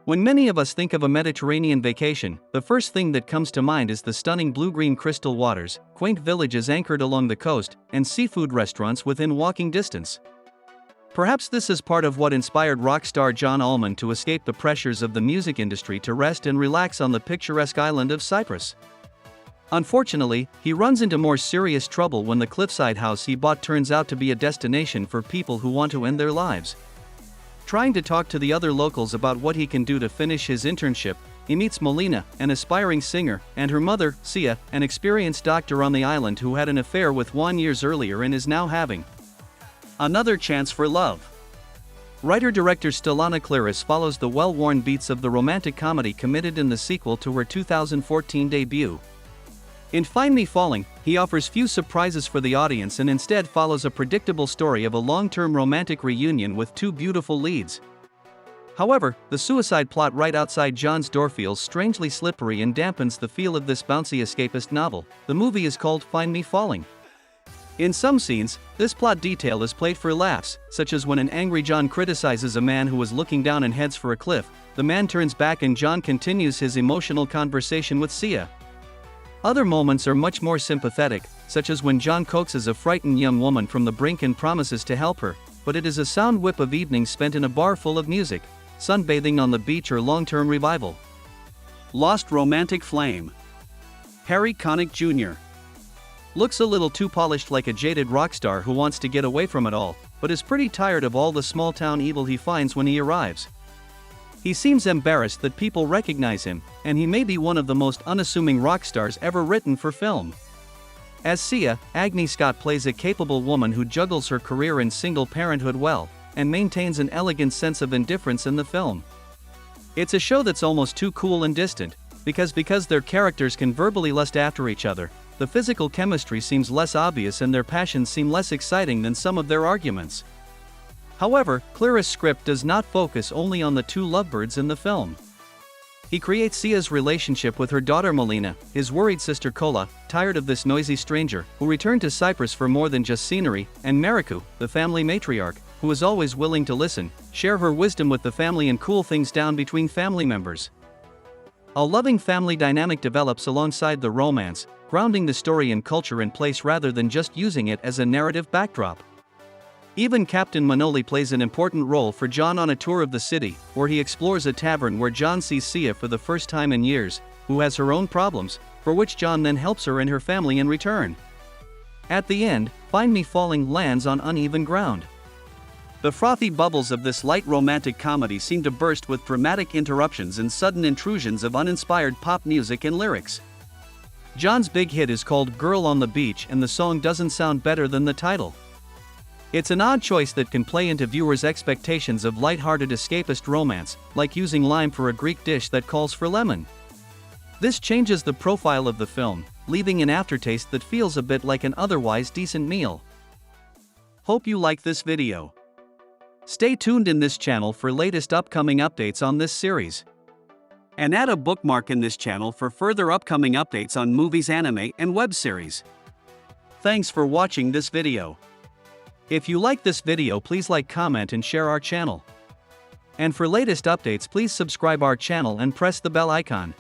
When many of us think of a Mediterranean vacation, the first thing that comes to mind is the stunning blue-green crystal waters, quaint villages anchored along the coast, and seafood restaurants within walking distance. Perhaps this is part of what inspired rock star John Allman to escape the pressures of the music industry to rest and relax on the picturesque island of Cyprus. Unfortunately, he runs into more serious trouble when the cliffside house he bought turns out to be a destination for people who want to end their lives. Trying to talk to the other locals about what he can do to finish his internship, he meets Molina, an aspiring singer, and her mother, Sia, an experienced doctor on the island who had an affair with Juan years earlier and is now having another chance for love. Writer-director Stellana Claris follows the well-worn beats of the romantic comedy committed in the sequel to her 2014 debut. In Find Me Falling, he offers few surprises for the audience and instead follows a predictable story of a long-term romantic reunion with two beautiful leads. However, the suicide plot right outside John's door feels strangely slippery and dampens the feel of this bouncy escapist novel. The movie is called Find Me Falling. In some scenes, this plot detail is played for laughs, such as when an angry John criticizes a man who was looking down and heads for a cliff. The man turns back and John continues his emotional conversation with Sia. Other moments are much more sympathetic, such as when John coaxes a frightened young woman from the brink and promises to help her, but it is a sound whip of evenings spent in a bar full of music, sunbathing on the beach or long-term revival. Lost romantic flame. Harry Connick Jr. looks a little too polished, like a jaded rock star who wants to get away from it all, but is pretty tired of all the small-town evil he finds when he arrives. He seems embarrassed that people recognize him, and he may be one of the most unassuming rock stars ever written for film. As Sia, Agni Scott plays a capable woman who juggles her career and single parenthood well, and maintains an elegant sense of indifference in the film. It's a show that's almost too cool and distant, because their characters can verbally lust after each other, the physical chemistry seems less obvious and their passions seem less exciting than some of their arguments. However, Claris' script does not focus only on the two lovebirds in the film. He creates Sia's relationship with her daughter Molina, his worried sister Kola, tired of this noisy stranger, who returned to Cyprus for more than just scenery, and Mariku, the family matriarch, who is always willing to listen, share her wisdom with the family and cool things down between family members. A loving family dynamic develops alongside the romance, grounding the story in culture and place rather than just using it as a narrative backdrop. Even Captain Manoli plays an important role for John on a tour of the city, where he explores a tavern where John sees Sia for the first time in years, who has her own problems, for which John then helps her and her family in return. At the end, Find Me Falling lands on uneven ground. The frothy bubbles of this light romantic comedy seem to burst with dramatic interruptions and sudden intrusions of uninspired pop music and lyrics. John's big hit is called Girl on the Beach, and the song doesn't sound better than the title. It's an odd choice that can play into viewers' expectations of light-hearted escapist romance, like using lime for a Greek dish that calls for lemon. This changes the profile of the film, leaving an aftertaste that feels a bit like an otherwise decent meal. Hope you like this video. Stay tuned in this channel for latest upcoming updates on this series. And add a bookmark in this channel for further upcoming updates on movies, anime, and web series. Thanks for watching this video. If you like this video, please like, comment and share our channel. And for latest updates, please subscribe our channel and press the bell icon.